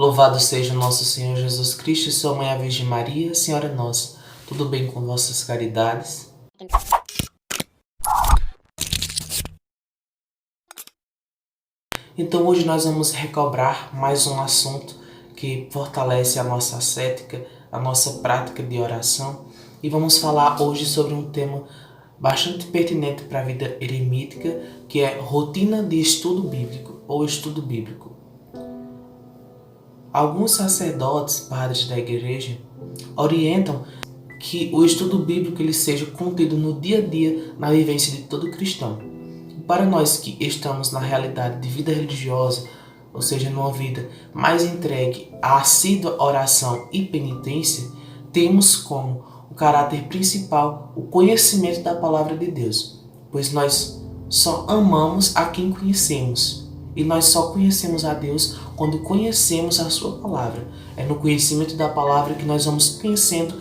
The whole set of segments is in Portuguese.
Louvado seja o nosso Senhor Jesus Cristo e sua Mãe a Virgem Maria, Senhora nossa. Tudo bem com vossas caridades? Então hoje nós vamos recobrar mais um assunto que fortalece a nossa ascética, a nossa prática de oração. E vamos falar hoje sobre um tema bastante pertinente para a vida eremítica, que é rotina de estudo bíblico ou estudo bíblico. Alguns sacerdotes, padres da igreja, orientam que o estudo bíblico ele seja contido no dia a dia, na vivência de todo cristão. Para nós que estamos na realidade de vida religiosa, ou seja, numa vida mais entregue à assídua oração e penitência, temos como o caráter principal o conhecimento da palavra de Deus, pois nós só amamos a quem conhecemos. E nós só conhecemos a Deus quando conhecemos a sua palavra. É no conhecimento da palavra que nós vamos conhecendo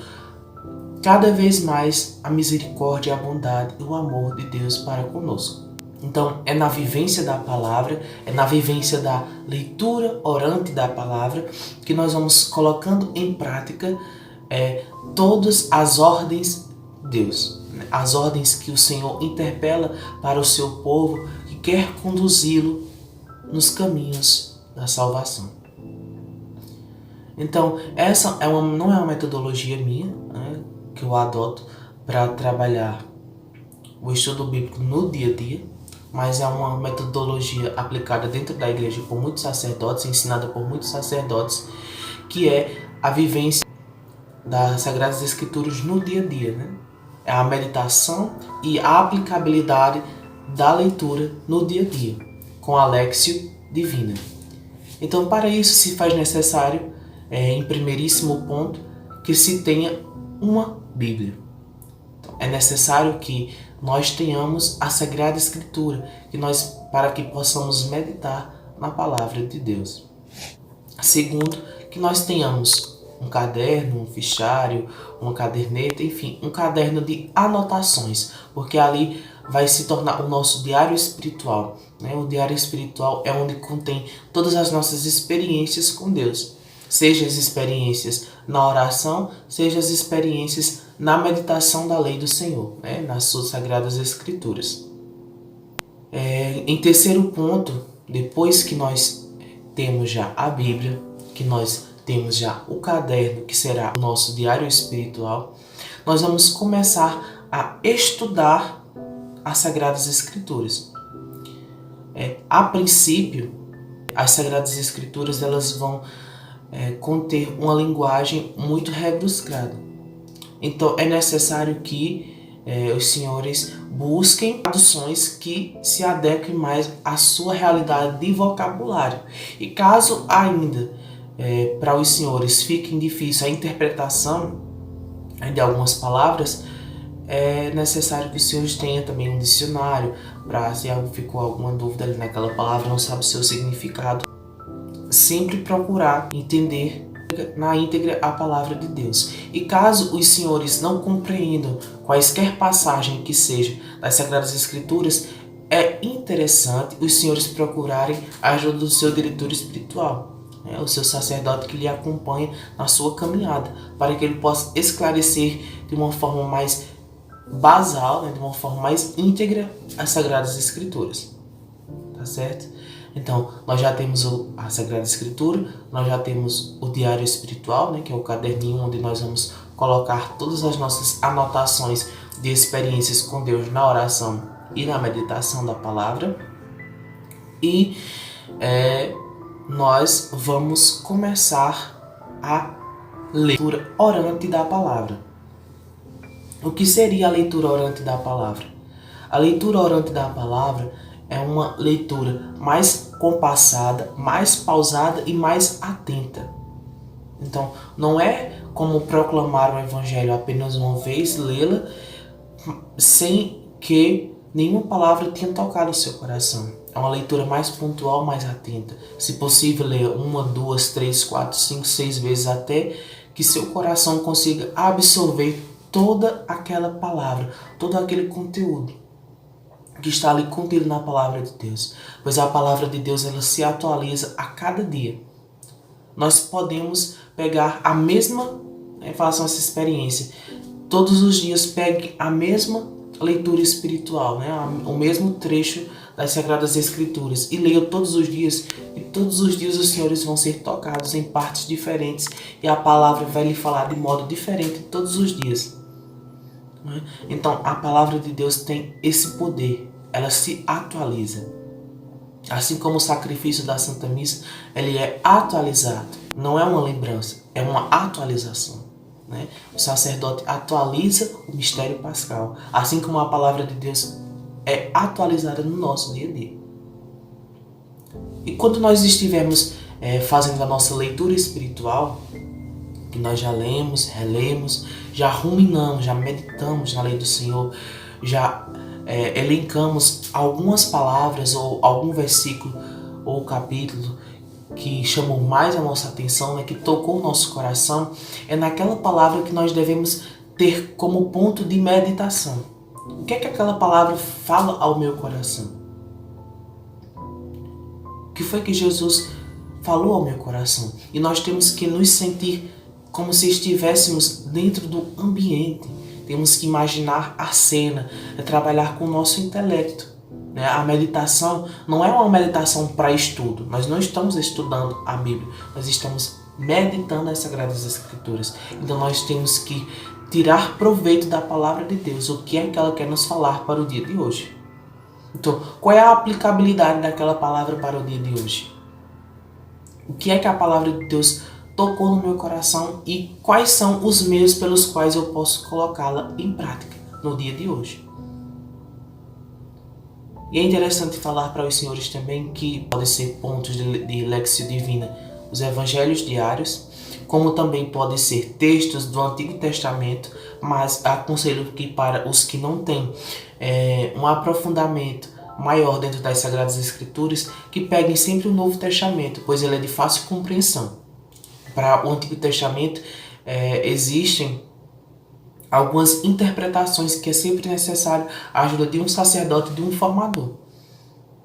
cada vez mais a misericórdia, a bondade e o amor de Deus para conosco. Então, é na vivência da palavra, é na vivência da leitura orante da palavra que nós vamos colocando em prática todas as ordens de Deus, as ordens que o Senhor interpela para o seu povo que quer conduzi-lo nos caminhos da salvação. Então, essa não é uma metodologia minha, que eu adoto para trabalhar o estudo bíblico no dia a dia, mas é uma metodologia aplicada dentro da igreja por muitos sacerdotes, ensinada por muitos sacerdotes, que é a vivência das Sagradas Escrituras no dia a dia. É a meditação e a aplicabilidade da leitura no dia a dia, com a Léxio Divina. Então, para isso se faz necessário, em primeiríssimo ponto, que se tenha uma Bíblia. É necessário que nós tenhamos a Sagrada Escritura, para que possamos meditar na Palavra de Deus. Segundo, que nós tenhamos um caderno, um fichário, uma caderneta, enfim, um caderno de anotações, porque ali vai se tornar o nosso diário espiritual. O diário espiritual é onde contém todas as nossas experiências com Deus, seja as experiências na oração, seja as experiências na meditação da lei do Senhor, nas suas Sagradas Escrituras. Em terceiro ponto, depois que nós temos já a Bíblia, que nós temos já o caderno, que será o nosso diário espiritual, nós vamos começar a estudar as Sagradas Escrituras. A princípio, as Sagradas Escrituras elas vão conter uma linguagem muito rebuscada. Então é necessário que os senhores busquem traduções que se adequem mais à sua realidade de vocabulário. E caso ainda para os senhores fique difícil a interpretação de algumas palavras, é necessário que os senhores tenham também um dicionário, para se ficou alguma dúvida ali naquela palavra, não sabe o seu significado, sempre procurar entender na íntegra a palavra de Deus. E caso os senhores não compreendam quaisquer passagem que seja das Sagradas Escrituras, é interessante os senhores procurarem a ajuda do seu diretor espiritual, o seu sacerdote que lhe acompanha na sua caminhada, para que ele possa esclarecer de uma forma mais basal, de uma forma mais íntegra as Sagradas Escrituras. Tá certo? Então, nós já temos a Sagrada Escritura, nós já temos o diário espiritual, que é o caderninho onde nós vamos colocar todas as nossas anotações de experiências com Deus na oração e na meditação da palavra. E nós vamos começar a leitura orante da palavra. O que seria a leitura orante da palavra? A leitura orante da palavra é uma leitura mais compassada, mais pausada e mais atenta. Então, não é como proclamar o Evangelho apenas uma vez, lê-la, sem que nenhuma palavra tenha tocado o seu coração. É uma leitura mais pontual, mais atenta. Se possível, ler 1, 2, 3, 4, 5, 6 vezes até que seu coração consiga absorver toda aquela palavra, todo aquele conteúdo que está ali contido na palavra de Deus. Pois a palavra de Deus ela se atualiza a cada dia. nós podemos pegar a mesma, façam essa experiência, todos os dias pegue a mesma leitura espiritual, o mesmo trecho das Sagradas Escrituras e leia todos os dias, e todos os dias os senhores vão ser tocados em partes diferentes e a palavra vai lhe falar de modo diferente todos os dias. Então a palavra de Deus tem esse poder, ela se atualiza. Assim como o sacrifício da Santa Missa, ele é atualizado, não é uma lembrança, é uma atualização. O sacerdote atualiza o mistério pascal, assim como a palavra de Deus é atualizada no nosso dia a dia. E quando nós estivermos fazendo a nossa leitura espiritual, que nós já lemos, relemos, já ruminamos, já meditamos na lei do Senhor, já elencamos algumas palavras ou algum versículo ou capítulo que chamou mais a nossa atenção, que tocou o nosso coração, é naquela palavra que nós devemos ter como ponto de meditação. O que é que aquela palavra fala ao meu coração? O que foi que Jesus falou ao meu coração? E nós temos que nos sentir como se estivéssemos dentro do ambiente. Temos que imaginar a cena, trabalhar com o nosso intelecto. A meditação não é uma meditação para estudo. Nós não estamos estudando a Bíblia, nós estamos meditando as Sagradas Escrituras. Então nós temos que tirar proveito da palavra de Deus, o que é que ela quer nos falar para o dia de hoje. Então, qual é a aplicabilidade daquela palavra para o dia de hoje? O que é que a palavra de Deus tocou no meu coração e quais são os meios pelos quais eu posso colocá-la em prática no dia de hoje? E é interessante falar para os senhores também que podem ser pontos de Lexio Divina, os evangelhos diários, como também podem ser textos do Antigo Testamento, mas aconselho que para os que não têm um aprofundamento maior dentro das Sagradas Escrituras, que peguem sempre o Novo Testamento, pois ele é de fácil compreensão. Para o Antigo Testamento existem algumas interpretações que é sempre necessário a ajuda de um sacerdote, de um formador.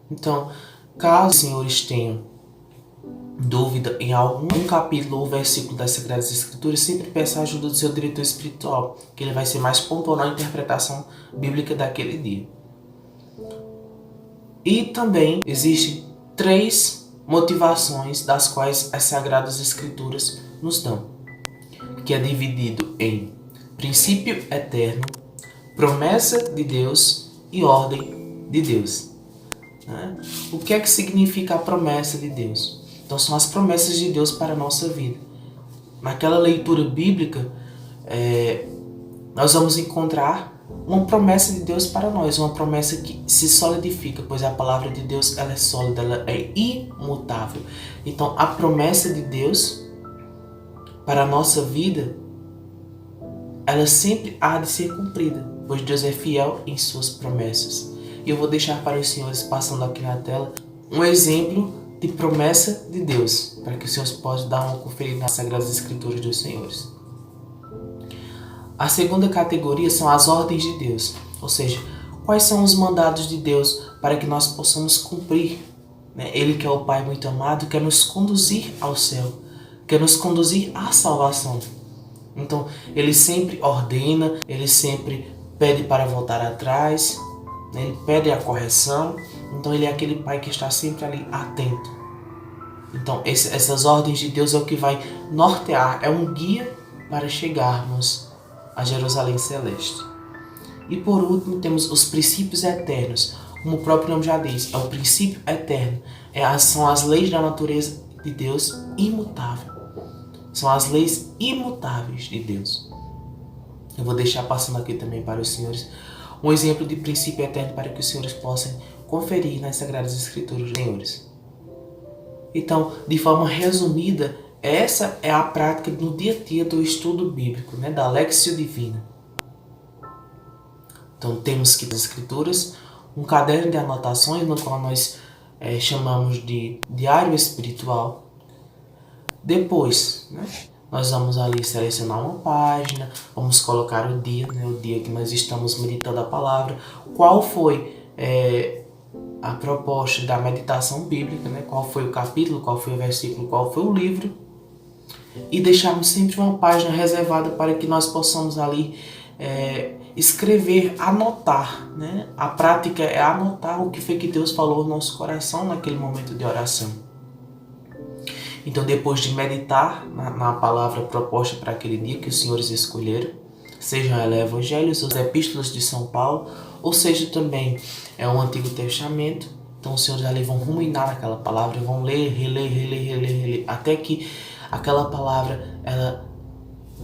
Então, caso os senhores tenham dúvida em algum capítulo ou versículo das Sagradas Escrituras, sempre peça a ajuda do seu diretor espiritual, que ele vai ser mais pontual na interpretação bíblica daquele dia. E também existem 3 motivações das quais as Sagradas Escrituras nos dão, que é dividido em princípio eterno, promessa de Deus e ordem de Deus. O que é que significa a promessa de Deus? Então são as promessas de Deus para a nossa vida. Naquela leitura bíblica, nós vamos encontrar uma promessa de Deus para nós, uma promessa que se solidifica, pois a palavra de Deus ela é sólida, ela é imutável. Então a promessa de Deus para a nossa vida, ela sempre há de ser cumprida, pois Deus é fiel em suas promessas. E eu vou deixar para os senhores, passando aqui na tela, um exemplo de promessa de Deus, para que os senhores possam dar uma conferida nas Sagradas Escrituras dos senhores. A segunda categoria são as ordens de Deus, ou seja, quais são os mandados de Deus para que nós possamos cumprir. Ele que é o Pai muito amado, quer nos conduzir ao céu, quer nos conduzir à salvação. Então, ele sempre ordena, ele sempre pede para voltar atrás, ele pede a correção. Então, ele é aquele pai que está sempre ali atento. Então, essas ordens de Deus é o que vai nortear, é um guia para chegarmos a Jerusalém Celeste. E por último, temos os princípios eternos. Como o próprio nome já diz, é o princípio eterno. São as leis da natureza de Deus imutável. São as leis imutáveis de Deus. Eu vou deixar passando aqui também para os senhores um exemplo de princípio eterno para que os senhores possam conferir nas Sagradas Escrituras dos senhores. Então, de forma resumida, essa é a prática no dia a dia do estudo bíblico, da Lexio Divina. Então, temos que as Escrituras, um caderno de anotações, no qual nós chamamos de diário espiritual. Depois, nós vamos ali selecionar uma página, vamos colocar o dia que nós estamos meditando a palavra, qual foi a proposta da meditação bíblica, qual foi o capítulo, qual foi o versículo, qual foi o livro. e deixarmos sempre uma página reservada para que nós possamos ali escrever, anotar, né? A prática é anotar o que foi que Deus falou no nosso coração naquele momento de oração. Então, depois de meditar na palavra proposta para aquele dia que os senhores escolheram, sejam ela evangelhos, as epístolas de São Paulo, ou seja também o Antigo Testamento, então os senhores ali vão ruminar naquela palavra, vão ler, reler, até que aquela palavra ela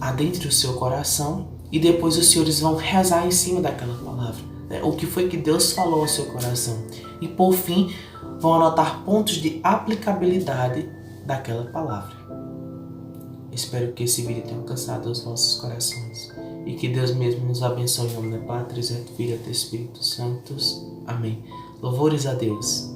adentre o seu coração, e depois os senhores vão rezar em cima daquela palavra, né? O que foi que Deus falou ao seu coração. E por fim, vão anotar pontos de aplicabilidade daquela palavra. Espero que esse vídeo tenha alcançado os vossos corações. E que Deus mesmo nos abençoe em nome da Pátria, et Filho e Espírito Santos. Amém. Louvores a Deus.